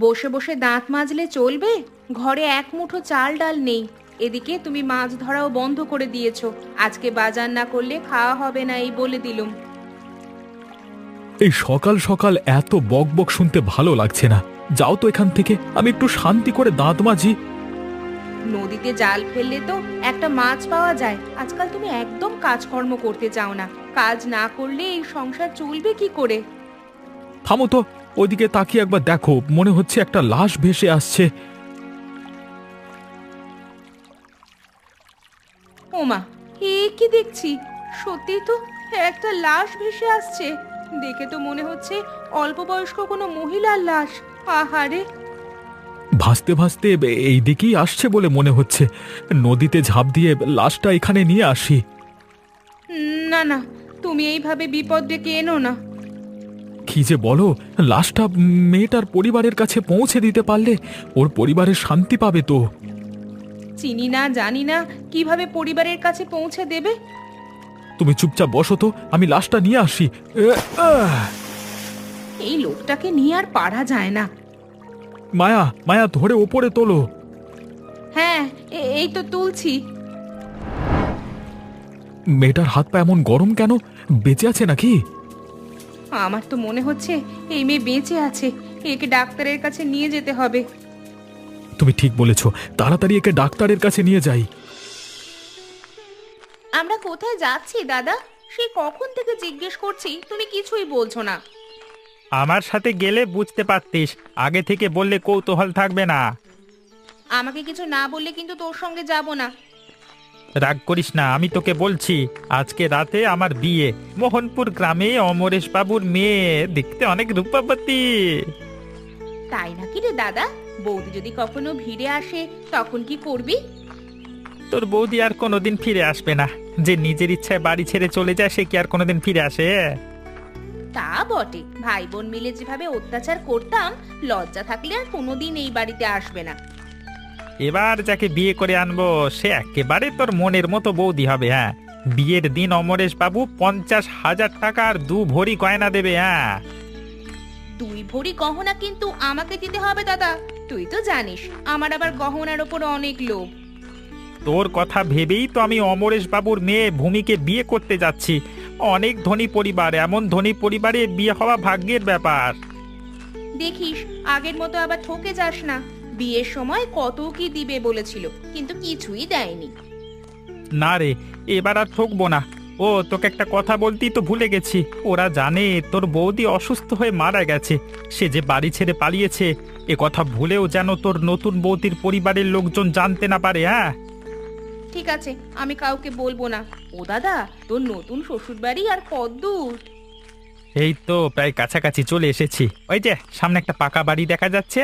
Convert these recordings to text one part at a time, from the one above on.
বসে বসে দাঁত মাজলে চলবে? ঘরে এক মুঠো চাল ডাল নেই। এদিকে তুমি মাছ ধরাও বন্ধ করে দিয়েছো। আজকে বাজার না করলে খাওয়া হবে না এই বলে দিলুম। এই সকাল সকাল এত বকবক শুনতে ভালো লাগছে না। যাও তো এখান থেকে, আমি একটু শান্তি করে দাঁত মাজি। নদীতে জাল ফেললে তো একটা মাছ পাওয়া যায়। আজকাল তুমি একদম কাজকর্ম করতে চাও না। কাজ না করলে এই সংসার চলবে কি করে? থামো তো, ওইদিকে তাকিয়ে একবার দেখো, মনে হচ্ছে একটা লাশ ভেসে আসছে। ওমা, এ কি দেখছি! সত্যি তো, একটা লাশ ভেসে আসছে। দেখে তো মনে হচ্ছে অল্প বয়স্ক কোনো মহিলার লাশ। আহারে! ভাসতে ভাসতে এই দিকেই আসছে বলে মনে হচ্ছে। নদীতে ঝাঁপ দিয়ে লাশটা এখানে নিয়ে আসি। না না, তুমি এইভাবে বিপদ ডেকে এনো না। কি যে বলো! লাশটা মেয়েটার পরিবারের কাছে পৌঁছে দিতে পারলে ওর পরিবারের শান্তি পাবে তো। চিনি না জানি না, কিভাবে পরিবারের কাছে পৌঁছে দেবে? তুমি চুপচাপ বসো তো, আমি লাশটা নিয়ে আসি। এই লোকটাকে নিয়ে আর পারা যায় না। মায়া, মায়া, ধরে ওপরে তোলো। হ্যাঁ, এই তো তুলছি। মেয়েটার হাত পা এমন গরম কেন? বেঁচে আছে নাকি? আমার তো মনে হচ্ছে এই মেয়ে বেঁচে আছে। একে ডাক্তারের কাছে নিয়ে যেতে হবে। তুমি ঠিক বলেছ, তাড়াতাড়ি একে ডাক্তারের কাছে নিয়ে যাই। আমরা কোথায় যাচ্ছি দাদা? সে কখন থেকে জিজ্ঞেস করছি, তুমি কিছুই বলছো না। আমার সাথে গেলে বুঝতে পারতিস, আগে থেকে বললে কৌতূহল থাকবে না। আমাকে কিছু না বললে কিন্তু তোর সঙ্গে যাব না। রাগ করিস না, আমি তোকে বলছি, আজকে রাতে আমার বিয়ে মোহনপুর গ্রামে অমরেশ বাবুর মেয়ে, দেখতে অনেক রূপবতী। তাই নাকি রে দাদা? বৌদি যদি কখনো ভিড়ে আসে তখন কি করবি? তোর বৌদি আর কোনোদিন ফিরে আসবে না। যে নিজের ইচ্ছায় বাড়ি ছেড়ে চলে যায় সে কি আর কোনোদিন ফিরে আসে? তা বটে, ভাই বোন মিলে যেভাবে অত্যাচার করতাম, লজ্জা থাকলে আর কোনোদিন এই বাড়িতে আসবে না। এবার যাকে বিয়ে করে আনবো সে একেবারে তোর মনের মতো বৌদি হবে। হ্যাঁ, বিয়ের দিন অমরেশ বাবু 50,000 টাকা আর 2 ভরি গয়না দেবে। হ্যাঁ, 2 ভরি গহনা কিন্তু আমাকে দিতে হবে দাদা। তুই তো জানিস আমার আবার গহনার ওপর অনেক লোভ। তোর কথা ভেবেই তো আমি অমরেশ বাবুর মেয়ে ভূমিকে বিয়ে করতে যাচ্ছি। অনেক ধনী পরিবার, এমন ধনী পরিবারে বিয়ে হওয়া ভাগ্যের ব্যাপার। দেখিস আগের মতো আবার ঠকে যাস না। বিয়ের সময় কত কি দিবে বলেছিল, কিন্তু কিছুই দেয়নি। না রে, এবার আর ঠকবো না। ও, তোকে একটা কথা বলতেই তো ভুলে গেছি। ওরা জানে তোর বৌদি অসুস্থ হয়ে মারা গেছে, সে যে বাড়ি ছেড়ে পালিয়েছে। এ কথা ভুলেও যেন তোর নতুন বৌদির পরিবারের লোকজন জানতে না পারে। হ্যাঁ, ঠিক আছে, আমি কাউকে বলবো না। ও দাদা, তোর নতুন শ্বশুর বাড়ি আর কতদূর? এই তো প্রায় কাছাকাছি চলে এসেছি। ওই যে সামনে একটা পাকা বাড়ি দেখা যাচ্ছে,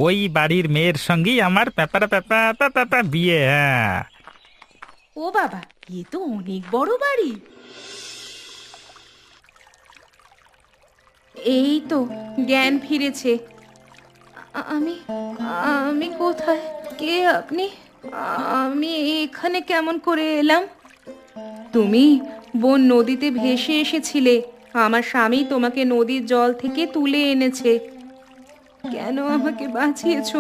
ওই বাড়ির মেয়ের সঙ্গেই আমার প্যাপারা প্যাপা প্যাপা বিয়ে। হ্যাঁ, ও বাবা, এ তো অনেক বড় বাড়ি। এই তো জ্ঞান ফিরেছে। আমি আমি কোথায়? কে আপনি? আমি এখানে কেমন করে এলাম? তুমি বোন নদীতে ভেসে এসেছিলে। আমার স্বামী তোমাকে নদীর জল থেকে তুলে এনেছে। কেন আমাকে বাঁচিয়েছো?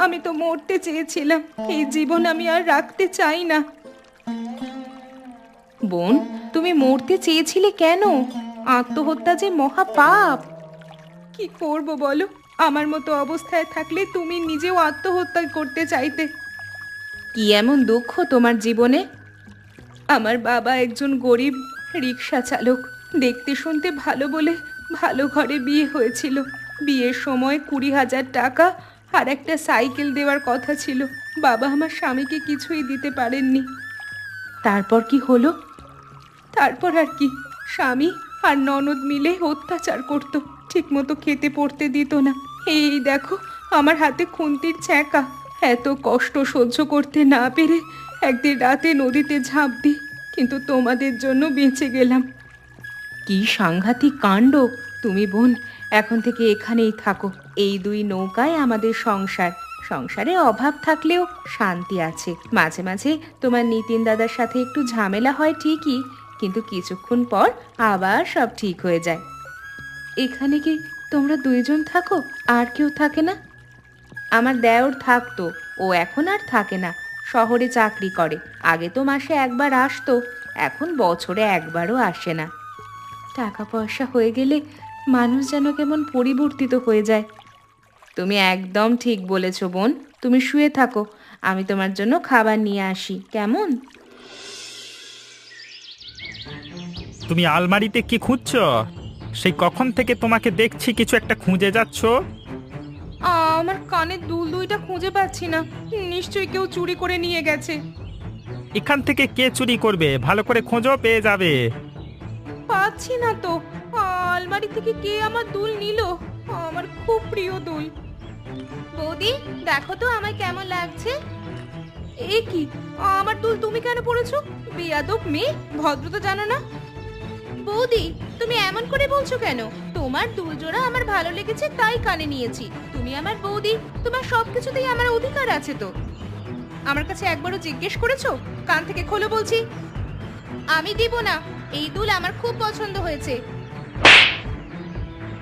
আমি তো মরতে চেয়েছিলাম। এই জীবন আমি আর রাখতে চাই না। বোন, তুমি মরতে চেয়েছিলে কেন? আত্মহত্যা যে মহা পাপ। কি করব বলো? আমার মতো অবস্থায় থাকলে তুমি নিজেও আত্মহত্যা করতে চাইতে। কি এমন দুঃখ তোমার জীবনে? আমার বাবা একজন গরিব রিক্সা চালক। দেখতে শুনতে ভালো বলে ভালো ঘরে বিয়ে হয়েছিল। বিয়ের সময় 20,000 টাকা আর একটা সাইকেল দেওয়ার কথা ছিল। বাবা আমার স্বামীকে কিছুই দিতে পারেননি। তারপর কি হলো? তারপর আর কি, স্বামী আর ননদ মিলে অত্যাচার করত। ঠিকমতো খেতে পড়তে দিত না। এই দেখো আমার হাতে খুন্তির ছ্যাঁকা। এত কষ্ট সহ্য করতে না পেরে একদিন রাতে নদীতে ঝাঁপ দিই, কিন্তু তোমাদের জন্য বেঁচে গেলাম। কি সাংঘাতিক কাণ্ড! তুমি বোন এখন থেকে এখানেই থাকো। এই 2 নৌকায় আমাদের সংসার। সংসারে অভাব থাকলেও শান্তি আছে। মাঝে মাঝে তোমার নিতিন দাদার সাথে একটু ঝামেলা হয় ঠিকই, কিন্তু কিছুক্ষণ পর আবার সব ঠিক হয়ে যায়। এখানে কি তোমরা 2 জন থাকো? আর কেউ থাকে না? আমার দেওর থাকতো, ও এখন আর থাকে না, শহরে চাকরি করে। আগে তো মাসে একবার আসতো, এখন বছরে একবারও আসে না। টাকা পয়সা হয়ে গেলে মানুষ যেন কেমন পরিবর্তিত হয়ে যায়। তুমি একদম ঠিক বলেছো বোন, তুমি শুয়ে থাকো, আমি তোমার জন্য খাবার নিয়ে আসি, কেমন? তুমি আলমারিতে কি খুঁজছো? সেই কখন থেকে তোমাকে দেখছি কিছু একটা খুঁজে যাচ্ছ। আমার কানের দুল দুইটা খুঁজে পাচ্ছি না, নিশ্চয়ই কেউ চুরি করে নিয়ে গেছে। এখান থেকে কে চুরি করবে? ভালো করে খোঁজো, পেয়ে যাবে। পাচ্ছি না তো, আলমারি থেকে কে আমার দুল নিল, আমার খুব প্রিয় দুল। বৌদি, দেখো তো আমায় কেমন লাগছে। এ কি, আমার দুল তুমি কেন পরেছো? বেয়াদব মেয়ে, ভদ্রতা জানো না। বৌদি, তুমি এমন করে বলছো কেন? তোমার দুল জোড়া আমার ভালো লেগেছে তাই কানে নিয়েছি। তুমি আমার বৌদি, তোমার সবকিছুতেই আমার অধিকার আছে তো। আমার কাছে একবারও জিজ্ঞেস করেছো? কান থেকে খোলো বলছি। আমি দিব না, এই দুল আমার খুব পছন্দ হয়েছে।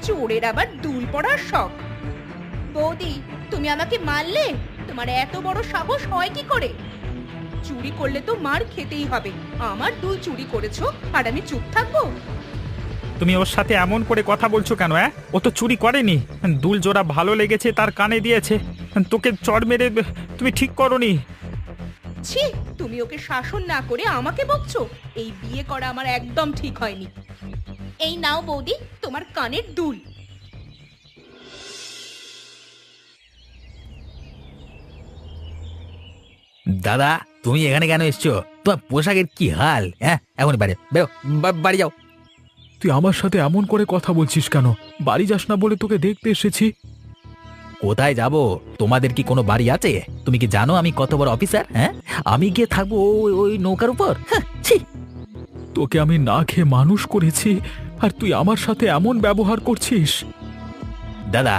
চোরের আবার দুল পরার শখ। বৌদি, তুমি আমাকে মারলে? তোমার এত বড় সাহস হয় কি করে? চুরি করলে তো মার খেতেই হবে। আমার দুল চুরি করেছো আর আমি চুপ থাকবো? তুমি ওর সাথে এমন করে কথা বলছো কেন? ও তো চুরি করেনি, দুল জোড়া ভালো লেগেছে তার কানে দিয়েছে। তোকে চড় মেরে তুমি ঠিক করনি। ছি, তুমি ওকে শাসন না করে আমাকে বকছো? এই বিয়ে করা আমার একদম ঠিক হয়নি। এই নাও বৌদি, তোমার কানের দুল। দাদা, তুমি এখানে কেন এসছো? তোমার পোশাকের কি হাল? হ্যাঁ, এখন বাইরে বেরো, বাড়ি যাও। তুই আমার সাথে এমন করে কথা বলছিস কেন? বাড়ি যাস না বলে তোকে দেখতে এসেছি। কোথায় যাব? তোমাদের কি কোনো বাড়ি আছে? তুমি কি জানো আমি কত বড় অফিসার? হ্যাঁ, আমি গিয়ে থাকবো ওই নৌকার উপর? হ্যাঁ, ছি। তোকে আমি না খেয়ে মানুষ করেছি, আর তুই আমার সাথে এমন ব্যবহার করছিস? দাদা,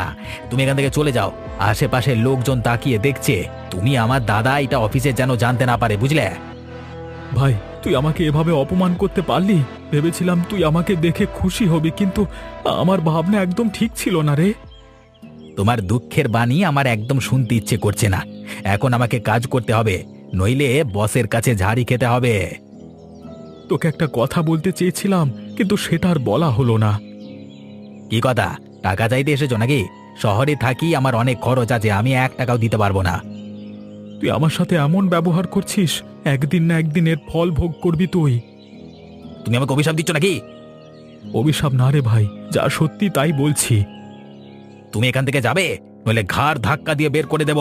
তুমি এখান থেকে চলে যাও। আশেপাশে লোকজন তাকিয়ে দেখছে। তুমি আমার দাদা, এটা অফিসে যেন জানতে না পারে, বুঝলে? ভাই, তুই আমাকে এভাবে অপমান করতে পারলি? ভেবেছিলাম তুই আমাকে দেখে খুশি হবি, কিন্তু আমার ভাবনা একদম ঠিক ছিল না রে। তোমার দুঃখের বাণী আমার একদম শুনতে ইচ্ছে করছে না। এখন আমাকে কাজ করতে হবে, নইলে বসের কাছে ঝাড়ি খেতে হবে। তোকে একটা কথা বলতে চেয়েছিলাম, কিন্তু সেটা আর বলা হলো না। কি কথা? টাকা চাইতে এসেছো নাকি? শহরে থাকি, আমার অনেক খরচ আছে, আমি 1 টাকাও দিতে পারবো না। তুই আমার সাথে এমন ব্যবহার করছিস, একদিন না একদিন এর ফল ভোগ করবি তুই। তুমি আমাকে অভিশাপ দিচ্ছ নাকি? অভিশাপ না রে ভাই, যা সত্যি তাই বলছি। তুমি এখান থেকে যাবে, নইলে ঘাড় ধাক্কা দিয়ে বের করে দেব।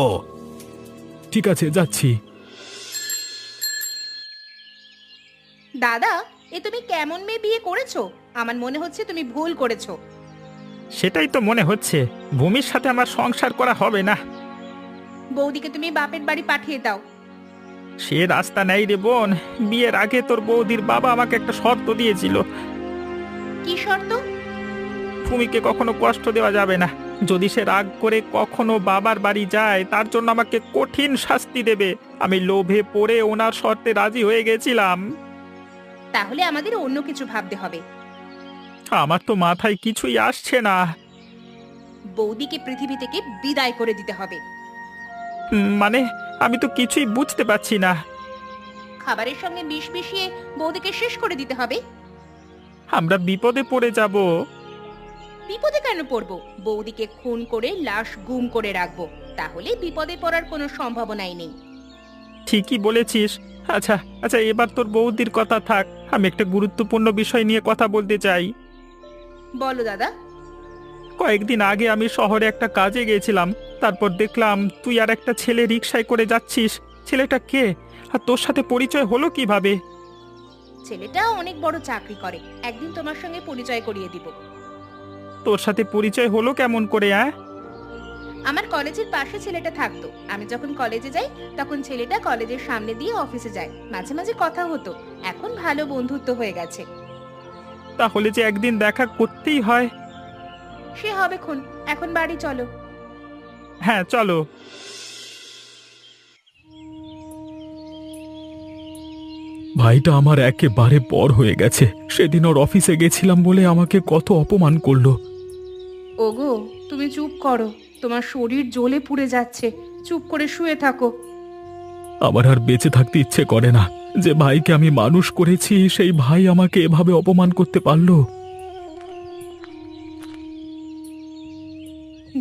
ঠিক আছে, যাচ্ছি। দাদা, এ তুমি কেমন মেয়ে বিয়ে করেছো? আমার মনে হচ্ছে তুমি ভুল করেছো। সেটাই তো মনে হচ্ছে, ভূমির সাথে আমার সংসার করা হবে না। বৌদিকে তুমি বাপের বাড়ি পাঠিয়ে দাও। সে রাস্তা নেই রে বোন। বিয়ের আগে তোর বৌদির বাবা আমাকে একটা শর্ত দিয়েছিল। কি শর্ত? ভূমিকে কখনো কষ্ট দেওয়া যাবে না। যদি সে রাগ করে কখনো বাবার বাড়ি যায়, তার জন্য আমাকে কঠিন শাস্তি দেবে। আমি লোভে পড়ে ওনার শর্তে রাজি হয়ে গেছিলাম। তাহলে আমাদের অন্য কিছু ভাবতে হবে। আমার তো মাথায় কিছুই আসছে না। বৌদিকে পৃথিবী থেকে বিদায় করে দিতে হবে। মানে, আমি তো কিছুই বুঝতে পারছি না। খাবারের সঙ্গে বিষ মিশিয়ে বৌদিকে শেষ করে দিতে হবে। আমরা বিপদে পড়ে যাব। বিপদে কেন পড়বো? বৌদিকে খুন করে লাশ গুম করে রাখবো, তাহলে বিপদে পড়ার কোনো সম্ভাবনাই নেই। ঠিকই বলেছিস। আচ্ছা আচ্ছা, এবার তোর বৌদির কথা থাক, আমি একটা গুরুত্বপূর্ণ বিষয় নিয়ে কথা বলতে চাই। বলো দাদা। কয়েকদিন আগে আমি শহরে একটা কাজে গিয়েছিলাম। তারপর দেখলাম তুই আর একটা ছেলে রিকশায় করে যাচ্ছিস। ছেলেটা কে, আর তোর সাথে পরিচয় হলো কিভাবে? ছেলেটা অনেক বড় চাকরি করে, একদিন তোমার সঙ্গে পরিচয় করিয়ে দিব। তোর সাথে পরিচয় হলো কেমন করে? আমার কলেজের পাশে ছেলেটা থাকতো। আমি যখন কলেজে যাই তখন ছেলেটা কলেজের সামনে দিয়ে অফিসে যায়। মাঝে মাঝে কথা হতো, এখন ভালো বন্ধুত্ব হয়ে গেছে। তাহলে যে একদিন দেখা করতেই হয়। সে হবে খুন, এখন বাড়ি চলো। হ্যাঁ, চলো। ভাইটা আমার একেবারে পর হয়ে গেছে। সেদিন ওর অফিসে গেছিলাম বলে আমাকে কত অপমান করলো। ওগো, তুমি চুপ করো, তোমার শরীর জ্বলে পুড়ে যাচ্ছে, চুপ করে শুয়ে থাকো। আমার আর বেঁচে থাকতে ইচ্ছে করে না। যে ভাইকে আমি মানুষ করেছি সেই ভাই আমাকে এভাবে অপমান করতে পারলো।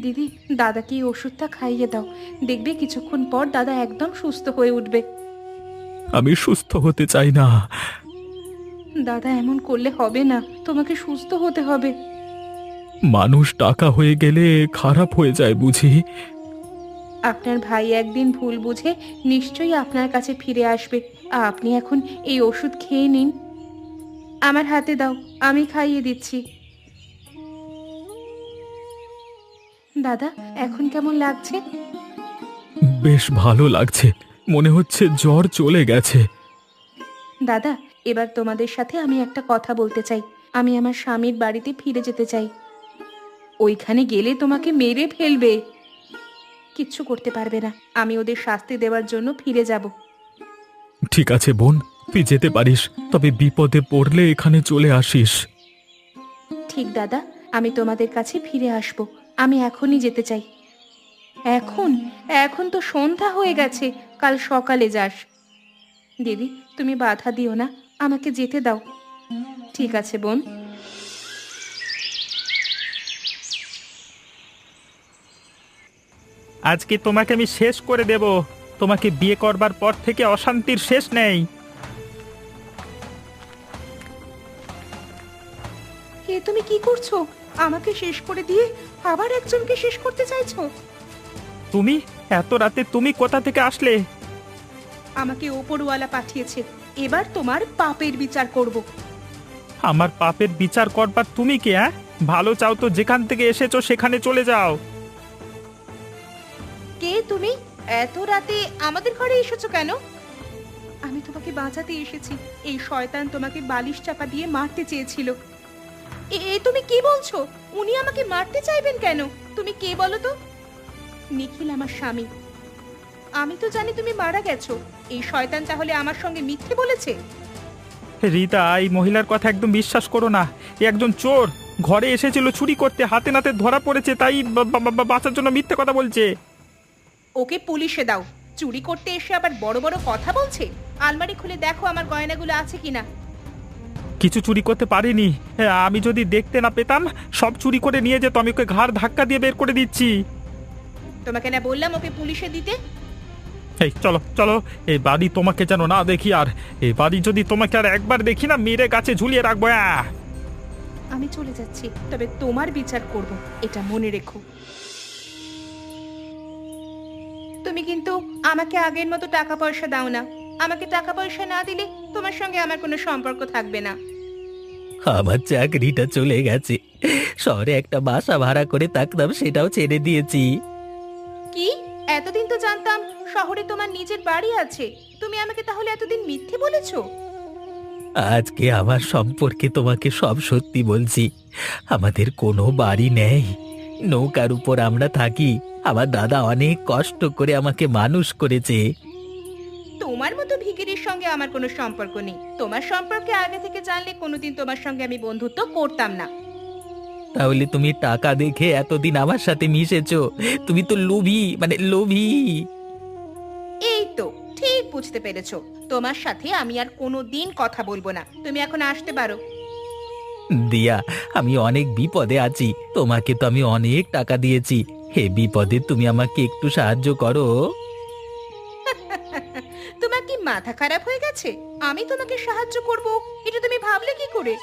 দিদি, দাদাকে এই ওষুধটা খাইয়ে দাও, দেখবে কিছুক্ষণ পর দাদা একদম সুস্থ হয়ে উঠবে। আমি সুস্থ হতে চাই না। দাদা, এমন করলে হবে না, তোমাকে সুস্থ হতে হবে। মানুষ টাকা হয়ে গেলে খারাপ হয়ে যায় বুঝি? আপনার ভাই একদিন ভুল বুঝে নিশ্চয়ই আপনার কাছে ফিরে আসবে। আপনি এখন এই ওষুধ খেয়ে নিন। আমার হাতে দাও, আমি খাইয়ে দিচ্ছি। দাদা, এখন কেমন লাগছে? বেশ ভালো লাগছে, মনে হচ্ছে জ্বর চলে গেছে। দাদা, এবার তোমাদের সাথে আমি একটা কথা বলতে চাই। আমি আমার স্বামীর বাড়িতে ফিরে যেতে চাই। ওইখানে গেলে তোমাকে মেরে ফেলবে, কিচ্ছু করতে পারবে না। আমি ওদের শাস্তি দেওয়ার জন্য ফিরে যাব। ঠিক আছে বোন, তুই যেতে পারিস, তবে বিপদে পড়লে এখানে চলে আসিস। ঠিক দাদা, আমি তোমাদের কাছে ফিরে আসব। আমি এখনই যেতে চাই। এখন? এখন তো সন্ধ্যা হয়ে গেছে, কাল সকালে যাস। দিদি, তুমি বাধা দিও না, আমাকে যেতে দাও। ঠিক আছে বোন। আজকে তোমাকে আমি শেষ করে দেব। তোমাকে বিয়ে করবার পর থেকে অশান্তির শেষ নেই। এ তুমি কি করছো? আমাকে শেষ করে দিয়ে আবার একজনকে শেষ করতে চাইছো? তুমি এত রাতে তুমি কোথা থেকে আসলে? আমাকে ওপরওয়ালা পাঠিয়েছে, এবার তোমার পাপের বিচার করব। আমার পাপের বিচার করবার তুমি কে? হ্যাঁ, ভালো চাও তো যেখান থেকে এসেছো সেখানে চলে যাও। কে তুমি? এত রাতে আমাদের ঘরে এসেছো কেন? আমি তোমাকে বাঁচাতে এসেছি। এই শয়তান তোমাকে বালিশ চাপা দিয়ে মারতে চেয়েছিল। এ তুমি কি বলছো? উনি আমাকে মারতে চাইবেন কেন? তুমি কে বলো তো? নিখিল আমার স্বামী। আমি তো জানি তুমি মারা গেছো। এই শয়তান তাহলে আমার সঙ্গে মিথ্যে বলেছে? রীতা, এই মহিলার কথা একদম বিশ্বাস করো না। এ একজন চোর, ঘরে এসেছিল চুরি করতে, হাতে নাতে ধরা পড়েছে, তাই বাঁচার জন্য মিথ্যে কথা বলছে। ওকে পুলিশে দাও। চুরি করতে এসে আবার বড় বড় কথা বলছে। আলমারি খুলে দেখো আমার গয়নাগুলো আছে কিনা। কিছু চুরি করতে পারিনি। আমি যদি দেখতে না পেতাম সব চুরি করে নিয়ে যেত। আমি ওকে ঘাড় ধাক্কা দিয়ে বের করে দিচ্ছি। তোমাকে না বললাম ওকে পুলিশে দিতে? এই চলো চলো, এই বাড়ি তোমাকে যেন না দেখি আর। এই বাড়ি যদি তোমাকে আর একবার দেখি না, মেরে গাছে ঝুলিয়ে রাখবো। আমি চলে যাচ্ছি, তবে তোমার বিচার করব, এটা মনে রেখো। তুমি কিন্তু আমাকে আগের মতো টাকা পয়সা দাও না। আমাকে টাকা পয়সা না দিলে তোমার সঙ্গে আমার কোনো সম্পর্ক থাকবে না। আমার চাকরিটা চলে গেছে, শহরে একটা বাসা ভাড়া করে থাকতাম, সেটাও ছেড়ে দিয়েছি। কি? এতদিন তো জানতাম শহরে তোমার নিজের বাড়ি আছে। তুমি আমাকে তাহলে এতদিন মিথ্যে বলেছো? আজকে আমার সম্পর্কে তোমাকে সব সত্যি বলছি। আমাদের কোনো বাড়ি নেই, নৌকার উপর আমরা থাকি। আমার দাদা অনেক কষ্ট করে আমাকে মানুষ করেছে। তোমার মতো ভিখিরির সঙ্গে আমার কোনো সম্পর্ক নেই। তোমার সম্পর্কে আগে থেকে জানলে কোনোদিন তোমার সঙ্গে আমি বন্ধুত্ব করতাম না। তাহলে তুমি টাকা দেখে এতদিন আমার সাথে মিশেছো? তুমি তো লোভী, মানে লোভী। এই তো ঠিক বুঝতে পেরেছো। তোমার সাথে আমি আর কোনোদিন কথা বলবো না। তুমি এখন আসতে পারো। দিয়া, আমি অনেক বিপদে আছি, তোমাকে তো আমি অনেক টাকা দিয়েছি। হে বিপদে তুমি আমাকে একটু সাহায্য করো। তোমার কি মাথা খারাপ হয়ে গেছে? আমি তোমাকে সাহায্য করব, এটা তুমি ভাবলে কি করে?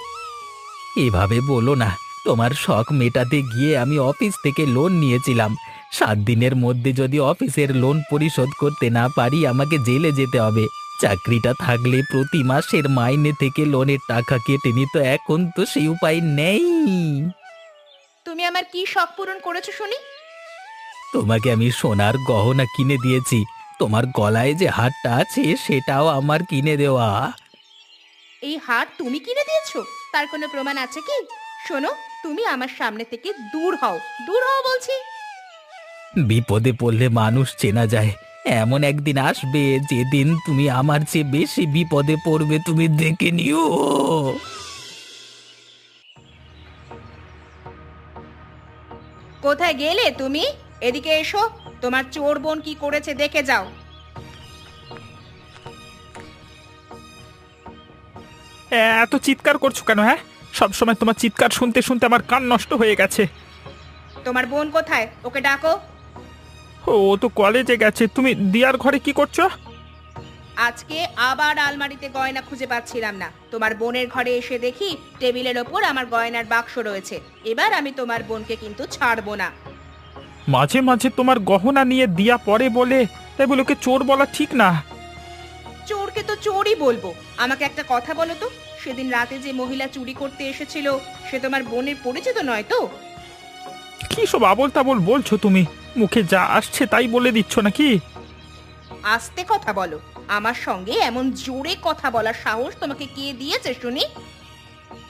এভাবে বলো না। তোমার শখ মেটাতে গিয়ে আমি অফিস থেকে লোন নিয়েছিলাম। 7 দিনের মধ্যে যদি অফিসের লোন পরিশোধ করতে না পারি আমাকে জেলে যেতে হবে। চাকরিটা থাকলে প্রতি মাসের মাইনে থেকে লোনের টাকা কেটে নিত, এখন তো সেই উপায় নেই। তুমি আমার কি শখ পূরণ করেছো শুনি? তোমাকে আমি সোনার গহনা কিনে দিয়েছি। তোমার গলায় যে হারটা আছে সেটাও আমার কিনে দেওয়া। এই হার তুমি কিনে দিয়েছো? তার কোনো প্রমাণ আছে কি? শোনো, তুমি আমার সামনে থেকে দূর হও, দূর হও বলছি। বিপদে পড়লে মানুষ চেনা যায়। এমন একদিন আসবে যেদিন তুমি আমার চেয়ে বেশি বিপদে পড়বে, তুমি দেখে নিও। কোথায় গেলে তুমি? এদিকে এসো, তোমার চোর বোন কি করেছে দেখে যাও। এত চিৎকার করছো কেন? হ্যাঁ, সব সময় তোমার চিৎকার শুনতে শুনতে আমার কান নষ্ট হয়ে গেছে। তোমার বোন কোথায়? ওকে ডাকো। ও তো কলেজে গেছে। তুমি দিয়ার ঘরে কি করছো? আজকে আবার আলমারিতে গয়না খুঁজে পাচ্ছিলাম না, তোমার বোনের ঘরে এসে দেখি টেবিলের ওপর আমার গয়নার বাক্স রয়েছে। এবার আমি তোমার বোনকে কিন্তু ছাড়বো না। মাঝে মাঝে তোমার গহনা নিয়ে দিয়া পড়ে বলে এগুলোকে চোর বলা ঠিক না। চোরকে তো চোরই বলবো। আমাকে একটা কথা বলো তো, সেদিন রাতে যে মহিলা চুরি করতে এসেছিল সে তোমার বোনের পরিচিত নয় তো? কি সব আবোল তাবোল বলছো তুমি? মুখে যা আসছে তাই বলে দিচ্ছ নাকি? আস্তে কথা বলো। আমার সঙ্গে এমন জোরে কথা বলার সাহস তোমাকে কে দিয়েছে শুনি?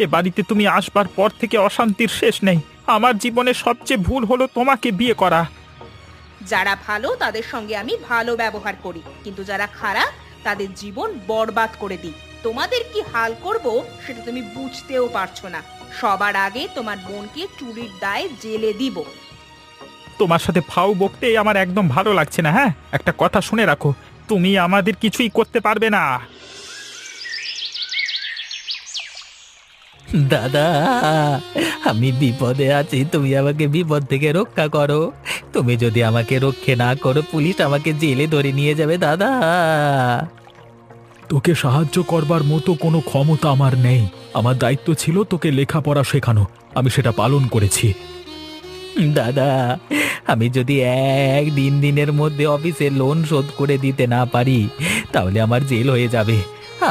এ বাড়িতে তুমি আসবার পর থেকে অশান্তির শেষ নেই। আমার জীবনে সবচেয়ে ভুল হলো তোমাকে বিয়ে করা। যারা ভালো তাদের সঙ্গে আমি ভালো ব্যবহার করি, কিন্তু যারা খারাপ তাদের জীবন বরবাদ করে দিই। তোমাদের কি হাল করব সেটা তুমি বুঝতেও পারছো না। সবার আগে তোমার বোনকে চুরির দায়ে জেলে দিব। তোমার সাথে ফাউ বকতে আমার একদম ভালো লাগছে না। হ্যাঁ, একটা কথা শুনে রাখো, তুমি আমাদের কিছুই করতে পারবে না। দাদা, আমি বিপদে আছি, তুমি আমাকে বিপদ থেকে রক্ষা করো। তুমি যদি আমাকে রক্ষে না করো, পুলিশ আমাকে জেলে ধরে নিয়ে যাবে দাদা। তোকে সাহায্য করবার মতো কোনো ক্ষমতা আমার নেই। আমার দায়িত্ব ছিল তোকে লেখাপড়া শেখানো, আমি সেটা পালন করেছি। দাদা, আমি যদি দিনের মধ্যে অফিসের লোন শোধ করে দিতে না পারি তাহলে আমার জেল হয়ে যাবে।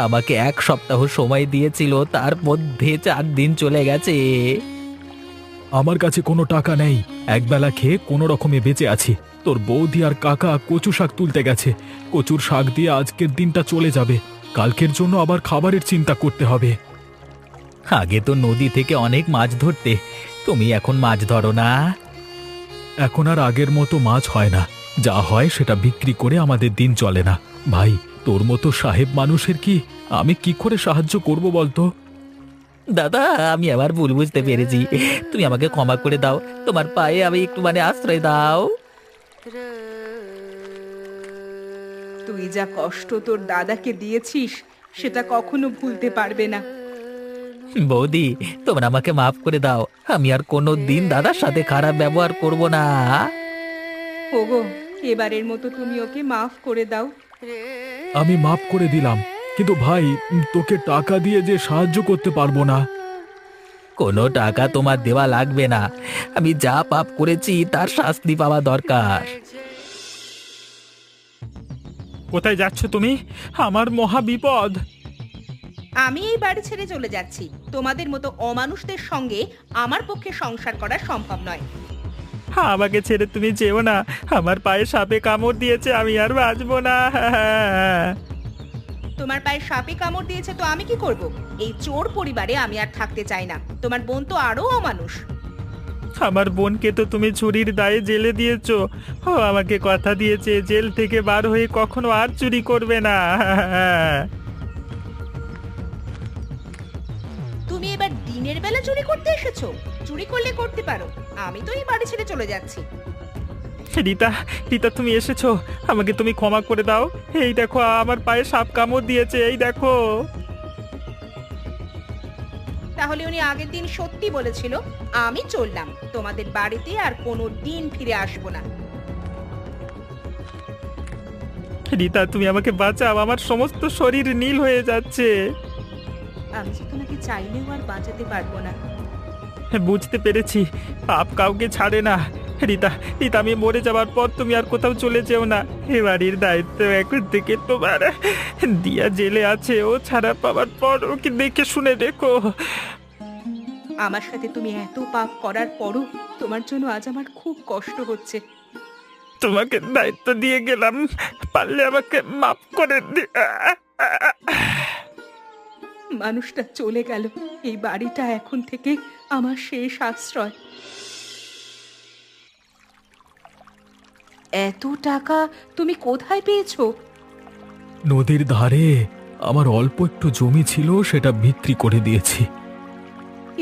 আমাকে 1 সপ্তাহ সময় দিয়েছিল, তার মধ্যে 4 দিন চলে গেছে। আমার কাছে কোনো টাকা নেই, একবেলা খেয়ে কোনো রকমে বেঁচে আছি। তোর বৌদি আর কাকা কচু শাক তুলতে গেছে, কচুর শাক দিয়ে আজকের দিনটা চলে যাবে। কালকের জন্য আবার খাবারের চিন্তা করতে হবে। আগে তো নদী থেকে অনেক মাছ ধরতে, তুমি এখন মাছ ধরো না? এখন আর আগের মতো মাছ হয় না, যা হয় সেটা বিক্রি করে আমাদের দিন চলে না। ভাই, তোর মতো সাহেব মানুষের কি আমি কি করে সাহায্য করব বলতো? দাদা, আমি আবার ভুল বুঝতে পেরেছি, তুমি আমাকে ক্ষমা করে দাও। তোমার পায়ে আমি একটু আশ্রয় দাও। তুই যা কষ্ট তোর দাদাকে দিয়েছিস সেটা কখনো ভুলতে পারবে না। বৌদি, তোমরা আমাকে মাফ করে দাও, আমি আর কোনো দিন দাদার সাথে খারাপ ব্যবহার করব না। ওগো, এবারের মতো তুমি ওকে মাফ করে দাও। আমি মাফ করে দিলাম, কিন্তু ভাই, তোকে টাকা দিয়ে যে সাহায্য করতে পারবো না। কোনো টাকা তোমার দেওয়া লাগবে না, আমি যা পাপ করেছি তার শাস্তি পাওয়া দরকার। কোথায় যাচ্ছ তুমি? আমার মহা বিপদ। আমি এই বাড়ি ছেড়ে চলে যাচ্ছি। তোমাদের মতো অমানুষদের সঙ্গে আমার পক্ষে সংসার করা সম্ভব নয়। আমাকে ছেড়ে তুমি যেও না, আমার পায়ে সাপে কামড় দিয়েছে, আমি আর বাঁচবো না। তোমার পায়ে সাপে কামড় দিয়েছে তো আমি কি করব? এই চোর পরিবারে আমি আর থাকতে চাই না। তোমার বোন তো আরো অমানুষ। আমার বোনকে তো তুমি চুরির দায়ে জেলে দিয়েছো। ও আমাকে কথা দিয়েছে জেল থেকে বার হয়ে কখনো আর চুরি করবে না। তুমি এবার দিনের বেলা চুরি করতে এসেছো? চুরি করলে করতে পারো, আমি তো এই বাড়ি ছেড়ে চলে যাচ্ছি। রীতা, রীতা, তুমি এসেছো, আমাকে তুমি ক্ষমা করে দাও। এই দেখো, আমার পায়ে সাপ কামড় দিয়েছে, এই দেখো। তাহলে উনি আগের দিন সত্যি বলেছিল। আমি চললাম, তোমাদের বাড়িতে আর কোনো দিন ফিরে আসবো না। রীতা, তুমি আমাকে বাঁচাও, আমার সমস্ত শরীর নীল হয়ে যাচ্ছে। আমি যে তোমাকে চাইলেও আর বাঁচাতে পারবো না। বুঝতে পেরেছি, পাপ কাউকে ছাড়ে না। রীতা, রীতা, আমি মরে যাবার পর তুমি আর কোথাও চলে যেও না। এ বাড়ির দায়িত্ব এখন থেকে তোমার। দিয়া জেলে আছে, ও ছাড়া পাওয়ার পর ওকে দেখে শুনে দেখো। আমার সাথে তুমি এত পাপ করার পরও তোমার জন্য আজ আমার খুব কষ্ট হচ্ছে। তোমাকে দায়িত্ব দিয়ে গেলাম, পারলে আমাকে মাফ করে মানুষটা চলে গেল, এই বাড়িটা এখন থেকে আমার শেষ আশ্রয়। এত টাকা তুমি কোথায় পেয়েছো? নদীর ধারে আমার অল্প একটু জমি ছিল, সেটা বিক্রি করে দিয়েছি।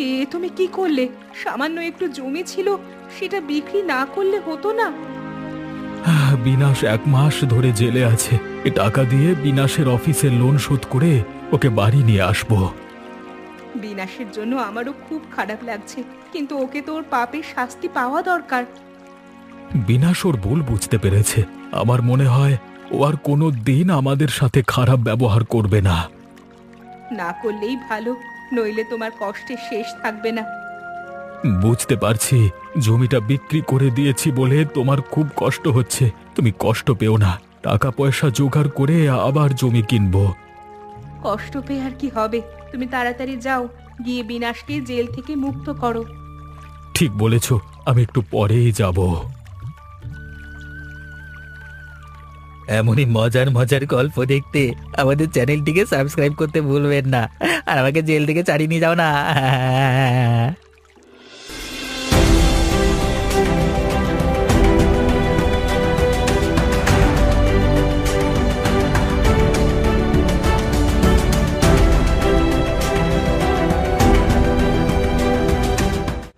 এ তুমি কি করলে? সামান্য একটু জমি ছিল, সেটা বিক্রি না করলে হতো না? বিনাশ 1 মাস ধরে জেলে আছে। এ টাকা দিয়ে বিনাশের অফিসের লোন শোধ করে ওকে বাড়ি নিয়ে আসবো। বিনাশের জন্য আমারও খুব খারাপ লাগছে, কিন্তু ওকে তো ওর পাপের শাস্তি পাওয়া দরকার। বিনাশ ওর ভুল বুঝতে পেরেছে। আমার মনে হয় ও আর কোনো দিন আমাদের সাথে খারাপ ব্যবহার করবে না। না করলেই ভালো, নইলে তোমার কষ্টের শেষ থাকবে না। বুঝতে পারছি, জমিটা বিক্রি করে দিয়েছি বলে তোমার খুব কষ্ট হচ্ছে। তুমি কষ্ট পেও না, টাকা পয়সা জোগাড় করে আবার জমি কিনবো। কষ্ট পেয়ে আর কি হবে? তুমি তাড়াতাড়ি যাও, গিয়ে বিনাশকে জেল থেকে মুক্ত করো। ঠিক বলেছ, আমি একটু পরেই যাব। এমনই মজার মজার গল্প দেখতে আমাদের চ্যানেলটিকে সাবস্ক্রাইব করতে ভুলবেন না। আর আমাকে জেল থেকে ছাড়িয়ে নিয়ে যাও না।